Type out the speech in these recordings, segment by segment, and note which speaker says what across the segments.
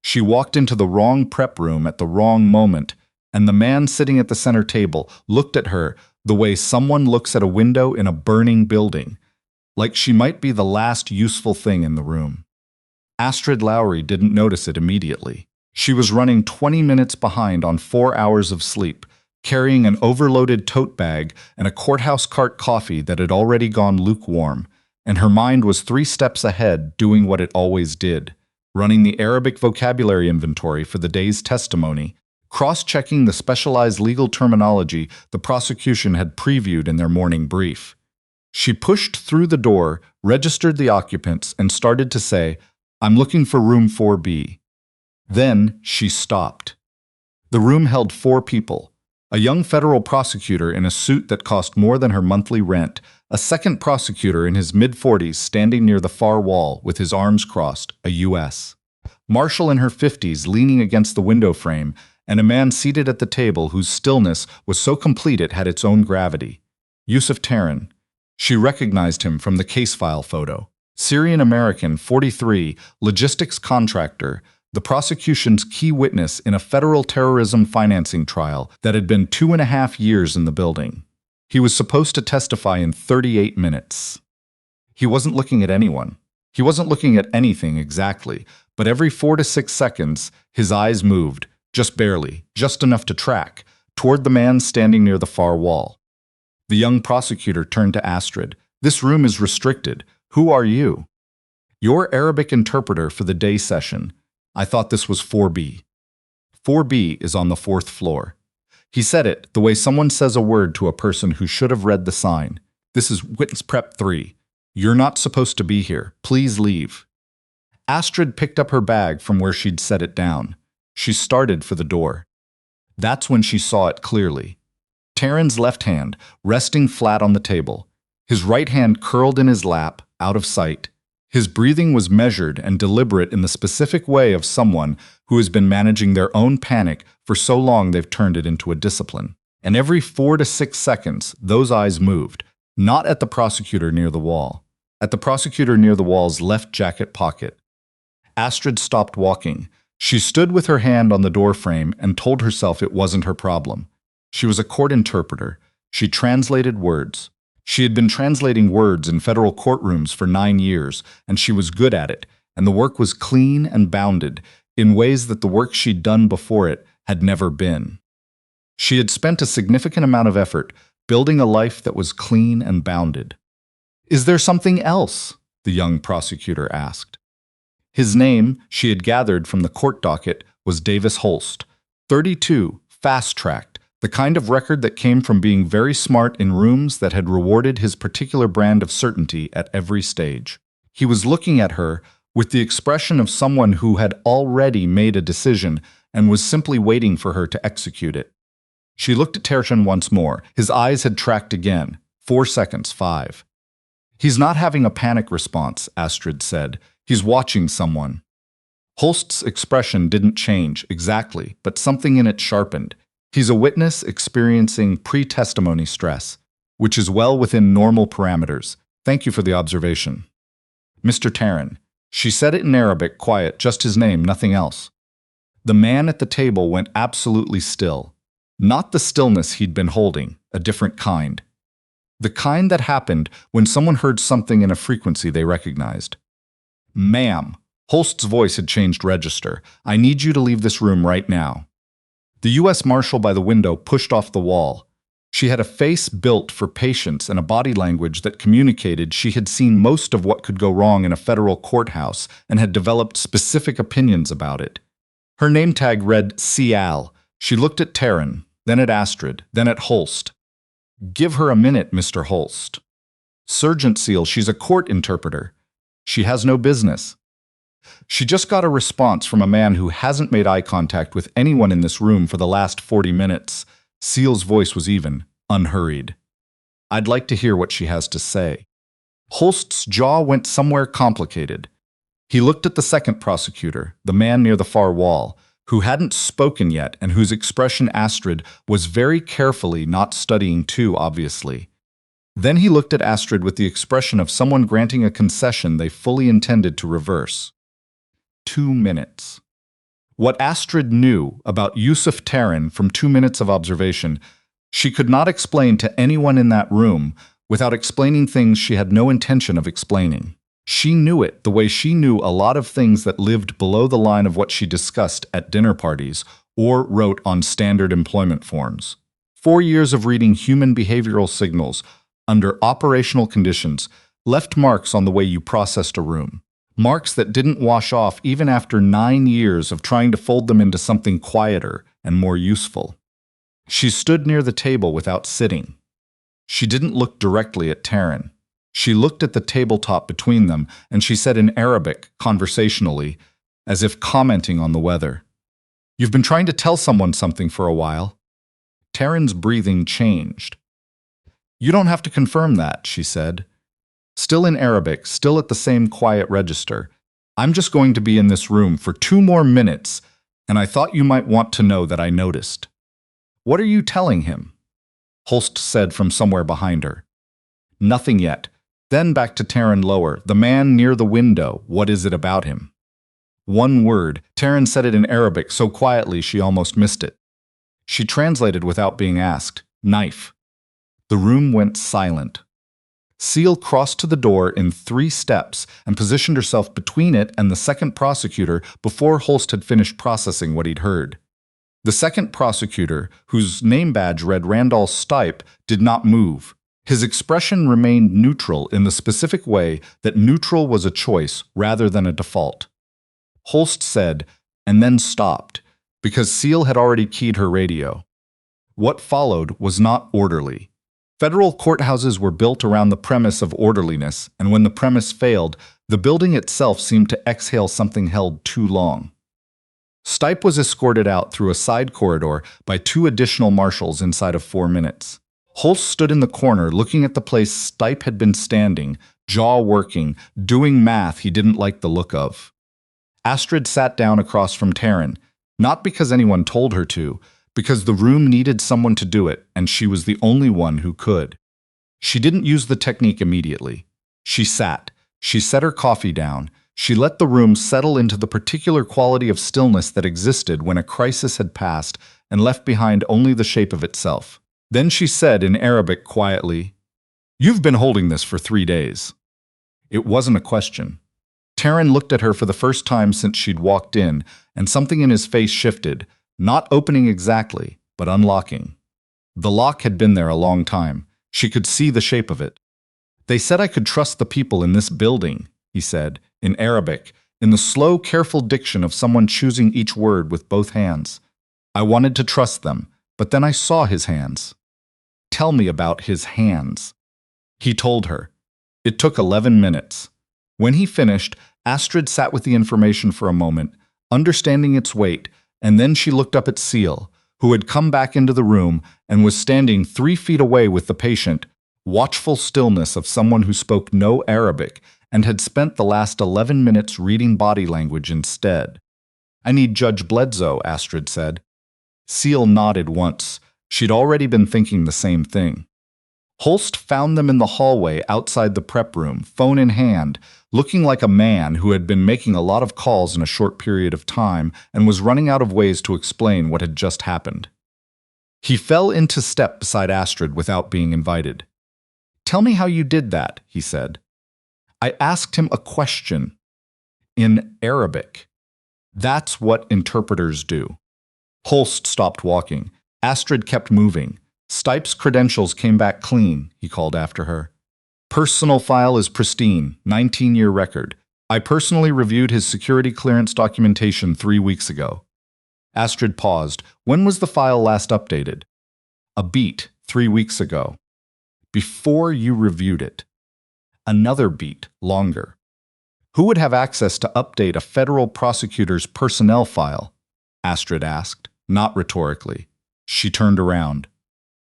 Speaker 1: She walked into the wrong prep room at the wrong moment, and the man sitting at the center table looked at her the way someone looks at a window in a burning building, like she might be the last useful thing in the room. Astrid Lowry didn't notice it immediately. She was running 20 minutes behind on 4 hours of sleep, carrying an overloaded tote bag and a courthouse cart coffee that had already gone lukewarm, and her mind was 3 steps ahead doing what it always did, running the Arabic vocabulary inventory for the day's testimony, cross-checking the specialized legal terminology the prosecution had previewed in their morning brief. She pushed through the door, registered the occupants, and started to say, "I'm looking for room 4B. Then she stopped. The room held 4 people. A young federal prosecutor in a suit that cost more than her monthly rent, a second prosecutor in his mid-40s standing near the far wall with his arms crossed, a U.S. Marshal in her 50s leaning against the window frame, and a man seated at the table whose stillness was so complete it had its own gravity. Yusuf Taran. She recognized him from the case file photo. Syrian-American, 43, logistics contractor, the prosecution's key witness in a federal terrorism financing trial that had been 2.5 years in the building. He was supposed to testify in 38 minutes. He wasn't looking at anyone. He wasn't looking at anything exactly, but every 4 to 6 seconds, his eyes moved, just barely, just enough to track, toward the man standing near the far wall. The young prosecutor turned to Astrid. "This room is restricted. Who are you?" "Your Arabic interpreter for the day session. I thought this was 4B. 4B is on the 4th floor." He said it the way someone says a word to a person who should have read the sign. "This is Witness Prep 3. You're not supposed to be here. Please leave." Astrid picked up her bag from where she'd set it down. She started for the door. That's when she saw it clearly. Taran's left hand, resting flat on the table. His right hand curled in his lap, out of sight. His breathing was measured and deliberate in the specific way of someone who has been managing their own panic for so long they've turned it into a discipline. And every 4 to 6 seconds, those eyes moved, not at the prosecutor near the wall, at the prosecutor near the wall's left jacket pocket. Astrid stopped walking. She stood with her hand on the door frame and told herself it wasn't her problem. She was a court interpreter. She translated words. She had been translating words in federal courtrooms for 9 years, and she was good at it, and the work was clean and bounded, in ways that the work she'd done before it had never been. She had spent a significant amount of effort building a life that was clean and bounded. "Is there something else?" the young prosecutor asked. His name, she had gathered from the court docket, was Davis Holst, 32, fast-tracked, the kind of record that came from being very smart in rooms that had rewarded his particular brand of certainty at every stage. He was looking at her with the expression of someone who had already made a decision and was simply waiting for her to execute it. She looked at Taran once more. His eyes had tracked again. 4 seconds, 5. "He's not having a panic response," Astrid said. "He's watching someone." Holst's expression didn't change exactly, but something in it sharpened. He's a witness experiencing pre-testimony stress, which is well within normal parameters. "Thank you for the observation." "Mr. Taran." She said it in Arabic, quiet, just his name, nothing else. The man at the table went absolutely still. Not the stillness he'd been holding, a different kind. The kind that happened when someone heard something in a frequency they recognized. "Ma'am." Holst's voice had changed register. "I need you to leave this room right now." The U.S. Marshal by the window pushed off the wall. She had a face built for patience and a body language that communicated she had seen most of what could go wrong in a federal courthouse and had developed specific opinions about it. Her name tag read Cial. She looked at Taran, then at Astrid, then at Holst. "Give her a minute, Mr. Holst." "Sergeant Seal, she's a court interpreter. She has no business." She just got a response from a man who hasn't made eye contact with anyone in this room for the last 40 minutes. Seal's voice was even, unhurried. "I'd like to hear what she has to say." Holst's jaw went somewhere complicated. He looked at the second prosecutor, the man near the far wall, who hadn't spoken yet and whose expression Astrid was very carefully not studying too obviously. Then he looked at Astrid with the expression of someone granting a concession they fully intended to reverse. 2 minutes. What Astrid knew about Yusuf Terran from 2 minutes of observation, she could not explain to anyone in that room without explaining things she had no intention of explaining. She knew it the way she knew a lot of things that lived below the line of what she discussed at dinner parties or wrote on standard employment forms. 4 years of reading human behavioral signals under operational conditions left marks on the way you processed a room. Marks that didn't wash off even after 9 years of trying to fold them into something quieter and more useful. She stood near the table without sitting. She didn't look directly at Terran. She looked at the tabletop between them, and she said in Arabic, conversationally, as if commenting on the weather, "You've been trying to tell someone something for a while." Terran's breathing changed. "You don't have to confirm that," she said. Still in Arabic, still at the same quiet register. "I'm just going to be in this room for 2 more minutes, and I thought you might want to know that I noticed." "What are you telling him?" Holst said from somewhere behind her. "Nothing yet." Then back to Terran lower. "The man near the window, what is it about him?" One word. Terran said it in Arabic so quietly she almost missed it. She translated without being asked. "Knife." The room went silent. Seal crossed to the door in 3 steps and positioned herself between it and the second prosecutor before Holst had finished processing what he'd heard. The second prosecutor, whose name badge read Randall Stipe, did not move. His expression remained neutral in the specific way that neutral was a choice rather than a default. Holst said, and then stopped, because Seal had already keyed her radio. What followed was not orderly. Federal courthouses were built around the premise of orderliness, and when the premise failed, the building itself seemed to exhale something held too long. Stipe was escorted out through a side corridor by 2 additional marshals inside of 4 minutes. Holst stood in the corner looking at the place Stipe had been standing, jaw working, doing math he didn't like the look of. Astrid sat down across from Terran, not because anyone told her to, because the room needed someone to do it, and she was the only one who could. She didn't use the technique immediately. She sat. She set her coffee down. She let the room settle into the particular quality of stillness that existed when a crisis had passed and left behind only the shape of itself. Then she said in Arabic quietly, "You've been holding this for 3 days." It wasn't a question. Terran looked at her for the first time since she'd walked in, and something in his face shifted, not opening exactly, but unlocking. The lock had been there a long time. She could see the shape of it. "They said I could trust the people in this building," he said, in Arabic, in the slow, careful diction of someone choosing each word with both hands. "I wanted to trust them, but then I saw his hands." "Tell me about his hands." He told her. It took 11 minutes. When he finished, Astrid sat with the information for a moment, understanding its weight, and then she looked up at Seal, who had come back into the room and was standing 3 feet away with the patient, watchful stillness of someone who spoke no Arabic and had spent the last 11 minutes reading body language instead. "I need Judge Bledsoe," Astrid said. Seal nodded once. She'd already been thinking the same thing. Holst found them in the hallway outside the prep room, phone in hand, looking like a man who had been making a lot of calls in a short period of time and was running out of ways to explain what had just happened. He fell into step beside Astrid without being invited. "Tell me how you did that," he said. "I asked him a question in Arabic. That's what interpreters do." Holst stopped walking. Astrid kept moving. "Stipe's credentials came back clean," he called after her. "Personal file is pristine, 19-year record. I personally reviewed his security clearance documentation 3 weeks ago." Astrid paused. "When was the file last updated?" "A beat, 3 weeks ago." "Before you reviewed it." "Another beat, longer." "Who would have access to update a federal prosecutor's personnel file?" Astrid asked, not rhetorically. She turned around.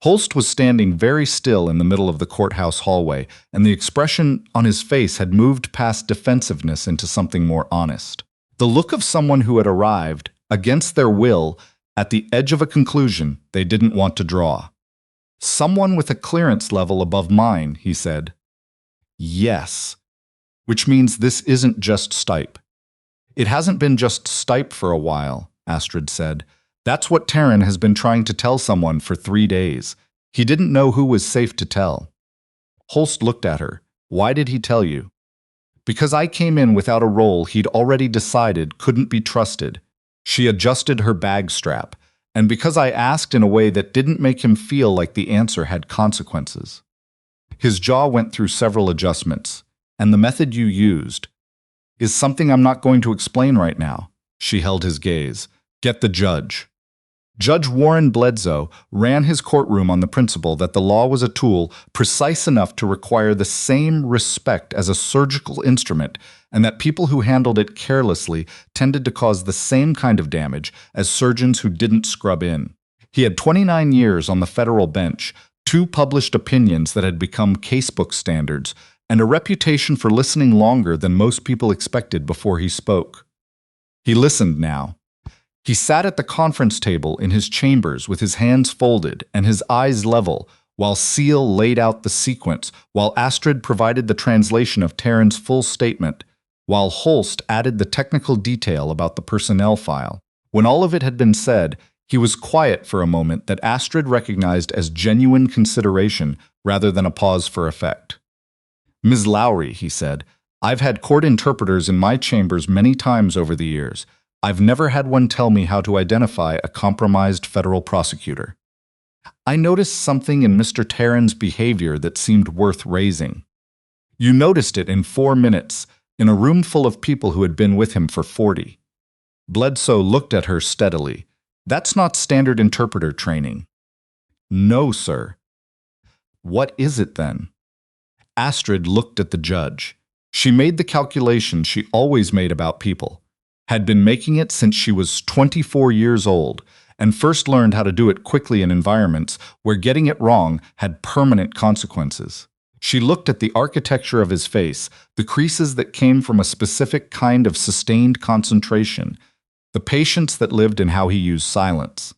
Speaker 1: Holst was standing very still in the middle of the courthouse hallway, and the expression on his face had moved past defensiveness into something more honest. The look of someone who had arrived, against their will, at the edge of a conclusion they didn't want to draw. "Someone with a clearance level above mine," he said. "Yes. Which means this isn't just Stipe." "It hasn't been just Stipe for a while," Astrid said. That's what Taryn has been trying to tell someone for 3 days. He didn't know who was safe to tell. Holst looked at her. Why did he tell you? Because I came in without a role he'd already decided couldn't be trusted. She adjusted her bag strap, and because I asked in a way that didn't make him feel like the answer had consequences. His jaw went through several adjustments, and the method you used is something I'm not going to explain right now. She held his gaze. Get the judge. Judge Warren Bledsoe ran his courtroom on the principle that the law was a tool precise enough to require the same respect as a surgical instrument, and that people who handled it carelessly tended to cause the same kind of damage as surgeons who didn't scrub in. He had 29 years on the federal bench, 2 published opinions that had become casebook standards, and a reputation for listening longer than most people expected before he spoke. He listened now. He sat at the conference table in his chambers with his hands folded and his eyes level, while Seal laid out the sequence, while Astrid provided the translation of Taryn's full statement, while Holst added the technical detail about the personnel file. When all of it had been said, he was quiet for a moment that Astrid recognized as genuine consideration rather than a pause for effect. Ms. Lowry, he said, I've had court interpreters in my chambers many times over the years. I've never had one tell me how to identify a compromised federal prosecutor. I noticed something in Mr. Taryn's behavior that seemed worth raising. You noticed it in 4 minutes, in a room full of people who had been with him for 40. Bledsoe looked at her steadily. That's not standard interpreter training. No, sir. What is it then? Astrid looked at the judge. She made the calculation she always made about people, had been making it since she was 24 years old, and first learned how to do it quickly in environments where getting it wrong had permanent consequences. She looked at the architecture of his face, the creases that came from a specific kind of sustained concentration, the patience that lived in how he used silence.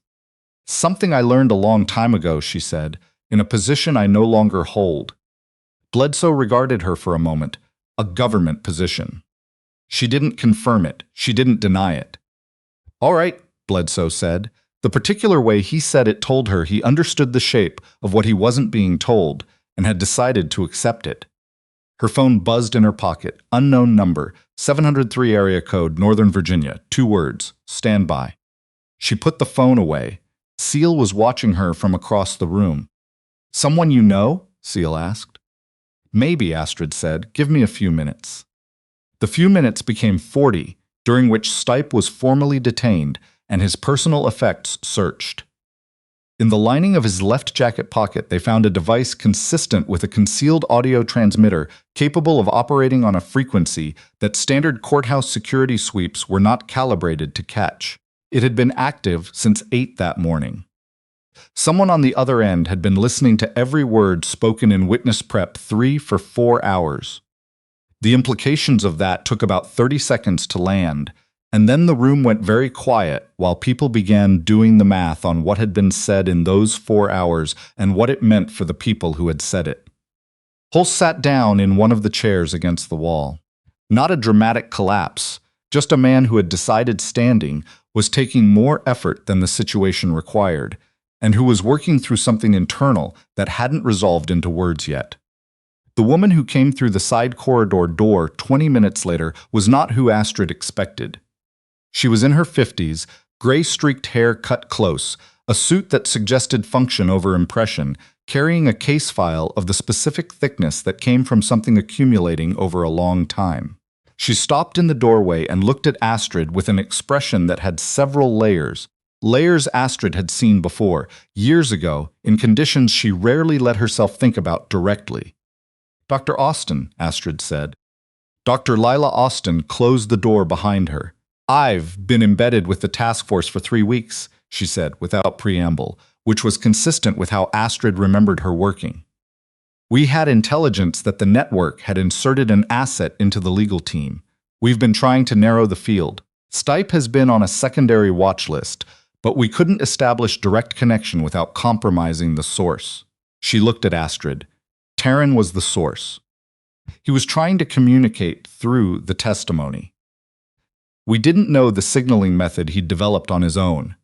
Speaker 1: Something I learned a long time ago, she said, in a position I no longer hold. Bledsoe regarded her for a moment, a government position. She didn't confirm it. She didn't deny it. All right, Bledsoe said. The particular way he said it told her he understood the shape of what he wasn't being told and had decided to accept it. Her phone buzzed in her pocket. Unknown number, 703 area code, Northern Virginia. 2 words, stand by. She put the phone away. Seal was watching her from across the room. Someone you know? Seal asked. Maybe, Astrid said. Give me a few minutes. The few minutes became 40, during which Stipe was formally detained and his personal effects searched. In the lining of his left jacket pocket, they found a device consistent with a concealed audio transmitter capable of operating on a frequency that standard courthouse security sweeps were not calibrated to catch. It had been active since 8 that morning. Someone on the other end had been listening to every word spoken in witness prep 3 for 4 hours. The implications of that took about 30 seconds to land, and then the room went very quiet while people began doing the math on what had been said in those 4 hours and what it meant for the people who had said it. Holst sat down in one of the chairs against the wall. Not a dramatic collapse, just a man who had decided standing was taking more effort than the situation required, and who was working through something internal that hadn't resolved into words yet. The woman who came through the side corridor door 20 minutes later was not who Astrid expected. She was in her 50s, gray-streaked hair cut close, a suit that suggested function over impression, carrying a case file of the specific thickness that came from something accumulating over a long time. She stopped in the doorway and looked at Astrid with an expression that had several layers, layers Astrid had seen before, years ago, in conditions she rarely let herself think about directly. Dr. Austin, Astrid said. Dr. Lila Austin closed the door behind her. I've been embedded with the task force for 3 weeks, she said without preamble, which was consistent with how Astrid remembered her working. We had intelligence that the network had inserted an asset into the legal team. We've been trying to narrow the field. Stipe has been on a secondary watch list, but we couldn't establish direct connection without compromising the source. She looked at Astrid. Taryn was the source. He was trying to communicate through the testimony. We didn't know the signaling method he'd developed on his own.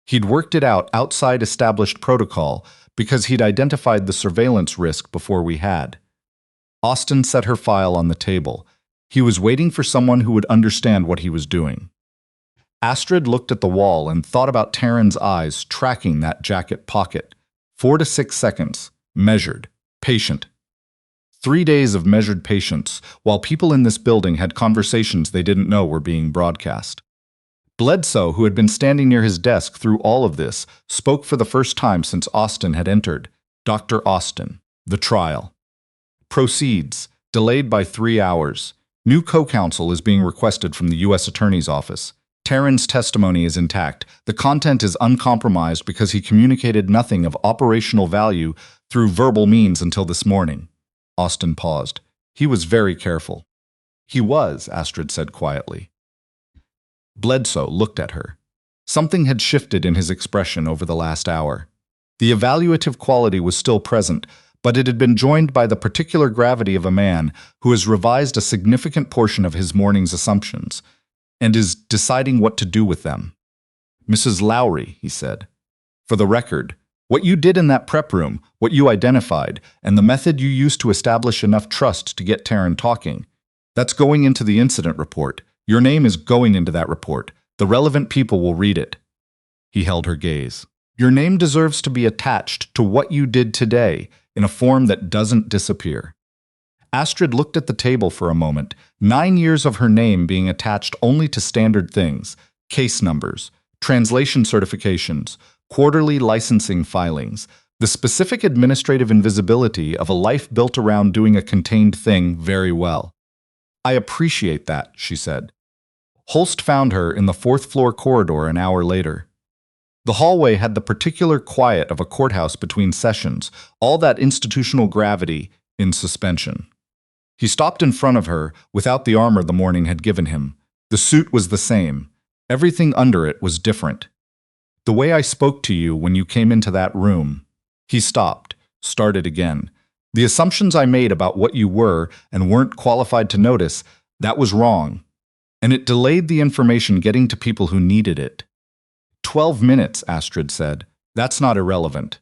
Speaker 1: He'd worked it out outside established protocol because he'd identified the surveillance risk before we had. Austin set her file on the table. He was waiting for someone who would understand what he was doing. Astrid looked at the wall and thought about Taryn's eyes tracking that jacket pocket. 4 to 6 seconds. Measured. Patient. 3 days of measured patience, while people in this building had conversations they didn't know were being broadcast. Bledsoe, who had been standing near his desk through all of this, spoke for the first time since Austin had entered. Dr. Austin. The trial. Proceeds. Delayed by 3 hours. New co-counsel is being requested from the U.S. Attorney's Office. Taryn's testimony is intact. The content is uncompromised because he communicated nothing of operational value through verbal means until this morning. Austin paused. He was very careful. He was, Astrid said quietly. Bledsoe looked at her. Something had shifted in his expression over the last hour. The evaluative quality was still present, but it had been joined by the particular gravity of a man who has revised a significant portion of his morning's assumptions and is deciding what to do with them. Mrs. Lowry, he said, for the record, what you did in that prep room, what you identified, and the method you used to establish enough trust to get Taryn talking, that's going into the incident report. Your name is going into that report. The relevant people will read it. He held her gaze. Your name deserves to be attached to what you did today in a form that doesn't disappear. Astrid looked at the table for a moment, 9 years of her name being attached only to standard things, case numbers, translation certifications, quarterly licensing filings, the specific administrative invisibility of a life built around doing a contained thing very well. I appreciate that, she said. Holst found her in the 4th floor corridor an hour later. The hallway had the particular quiet of a courthouse between sessions, all that institutional gravity in suspension. He stopped in front of her without the armor the morning had given him. The suit was the same. Everything under it was different. The way I spoke to you when you came into that room. He stopped, started again. The assumptions I made about what you were and weren't qualified to notice, that was wrong. And it delayed the information getting to people who needed it. 12 minutes, Astrid said. That's not irrelevant.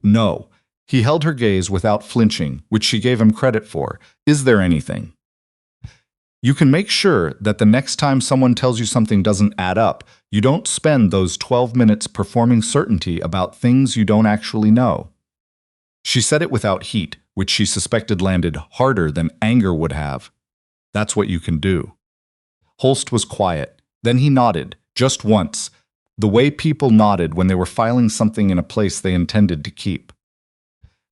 Speaker 1: No. He held her gaze without flinching, which she gave him credit for. Is there anything? You can make sure that the next time someone tells you something doesn't add up, you don't spend those 12 minutes performing certainty about things you don't actually know. She said it without heat, which she suspected landed harder than anger would have. That's what you can do. Holst was quiet. Then he nodded, just once, the way people nodded when they were filing something in a place they intended to keep.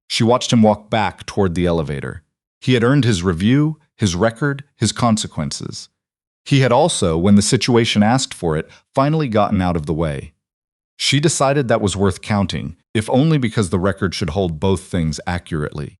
Speaker 1: She watched him walk back toward the elevator. He had earned his review, his record, his consequences. He had also, when the situation asked for it, finally gotten out of the way. She decided that was worth counting, if only because the record should hold both things accurately.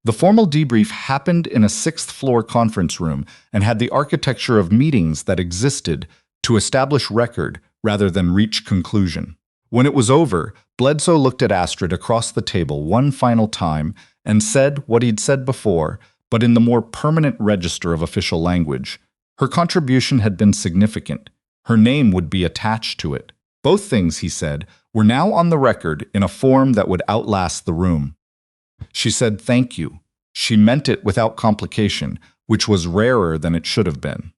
Speaker 1: The formal debrief happened in a 6th floor conference room and had the architecture of meetings that existed to establish record rather than reach conclusion. When it was over, Bledsoe looked at Astrid across the table one final time and said what he'd said before, but in the more permanent register of official language. Her contribution had been significant. Her name would be attached to it. Both things, he said, were now on the record in a form that would outlast the room. She said thank you. She meant it without complication, which was rarer than it should have been.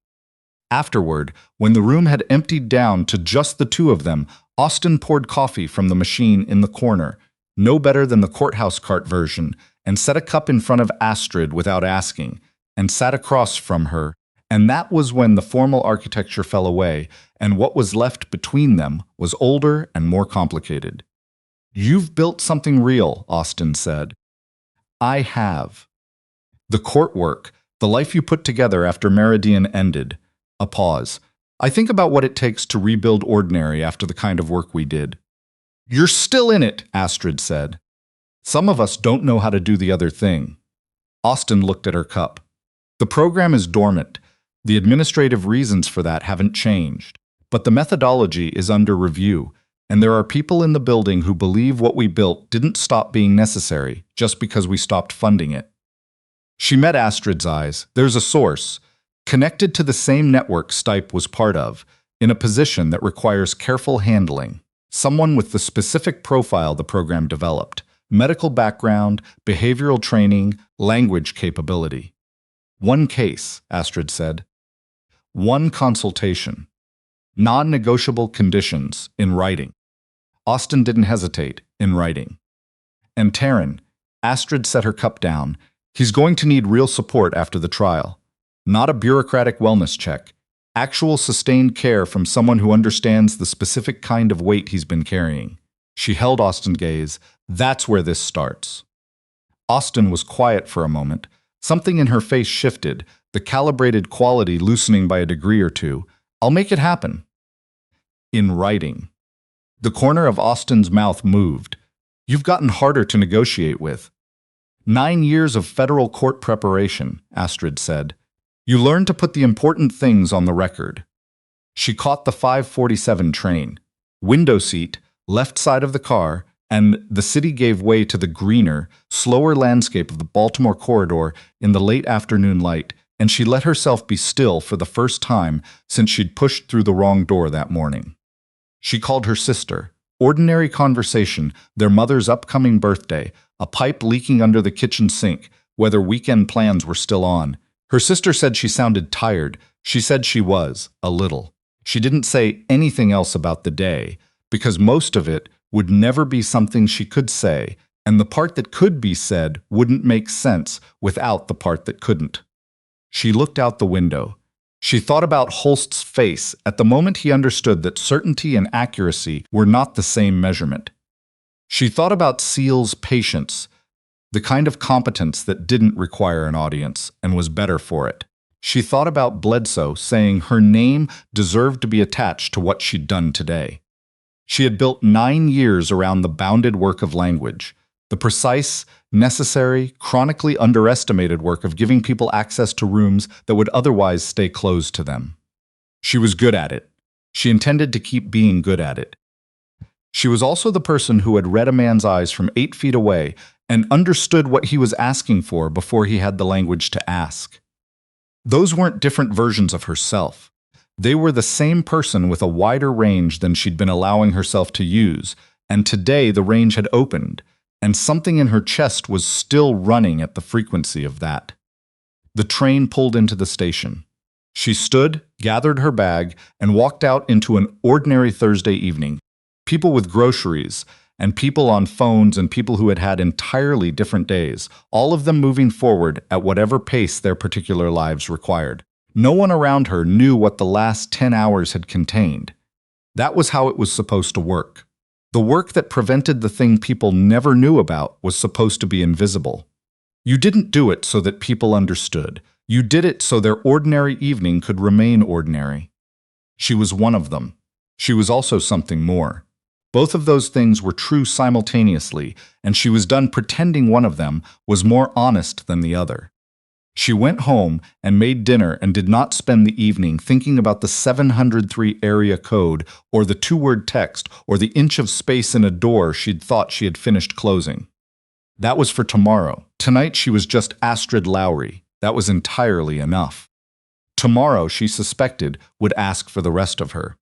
Speaker 1: Afterward, when the room had emptied down to just the two of them, Austin poured coffee from the machine in the corner, no better than the courthouse cart version, and set a cup in front of Astrid without asking, and sat across from her, and that was when the formal architecture fell away, and what was left between them was older and more complicated. You've built something real, Austin said. I have. The court work, the life you put together after Meridian ended. A pause. I think about what it takes to rebuild ordinary after the kind of work we did. You're still in it, Astrid said. Some of us don't know how to do the other thing. Austin looked at her cup. The program is dormant. The administrative reasons for that haven't changed. But the methodology is under review, and there are people in the building who believe what we built didn't stop being necessary just because we stopped funding it. She met Astrid's eyes. There's a source. Connected to the same network Stipe was part of, in a position that requires careful handling. Someone with the specific profile the program developed: medical background, behavioral training, language capability. One case, Astrid said. One consultation. Non-negotiable conditions, in writing. Austin didn't hesitate, in writing. And Taryn, Astrid set her cup down, he's going to need real support after the trial. Not a bureaucratic wellness check. Actual sustained care from someone who understands the specific kind of weight he's been carrying. She held Austin's gaze. That's where this starts. Austin was quiet for a moment. Something in her face shifted, the calibrated quality loosening by a degree or two. I'll make it happen. In writing. The corner of Austin's mouth moved. You've gotten harder to negotiate with. 9 years of federal court preparation, Astrid said. You learned to put the important things on the record. She caught the 5:47 train. Window seat, left side of the car, and the city gave way to the greener, slower landscape of the Baltimore corridor in the late afternoon light, and she let herself be still for the first time since she'd pushed through the wrong door that morning. She called her sister. Ordinary conversation, their mother's upcoming birthday, a pipe leaking under the kitchen sink, whether weekend plans were still on. Her sister said she sounded tired. She said she was, a little. She didn't say anything else about the day, because most of it would never be something she could say, and the part that could be said wouldn't make sense without the part that couldn't. She looked out the window. She thought about Holst's face at the moment he understood that certainty and accuracy were not the same measurement. She thought about Seal's patience, the kind of competence that didn't require an audience and was better for it. She thought about Bledsoe saying her name deserved to be attached to what she'd done today. She had built 9 years around the bounded work of language, the precise, necessary, chronically underestimated work of giving people access to rooms that would otherwise stay closed to them. She was good at it. She intended to keep being good at it. She was also the person who had read a man's eyes from 8 feet away and understood what he was asking for before he had the language to ask. Those weren't different versions of herself. They were the same person with a wider range than she'd been allowing herself to use, and today the range had opened, and something in her chest was still running at the frequency of that. The train pulled into the station. She stood, gathered her bag, and walked out into an ordinary Thursday evening. People with groceries, and people on phones, and people who had had entirely different days, all of them moving forward at whatever pace their particular lives required. No one around her knew what the last 10 hours had contained. That was how it was supposed to work. The work that prevented the thing people never knew about was supposed to be invisible. You didn't do it so that people understood. You did it so their ordinary evening could remain ordinary. She was one of them. She was also something more. Both of those things were true simultaneously, and she was done pretending one of them was more honest than the other. She went home and made dinner and did not spend the evening thinking about the 703 area code or the 2-word text or the inch of space in a door she'd thought she had finished closing. That was for tomorrow. Tonight she was just Astrid Lowry. That was entirely enough. Tomorrow, she suspected, would ask for the rest of her.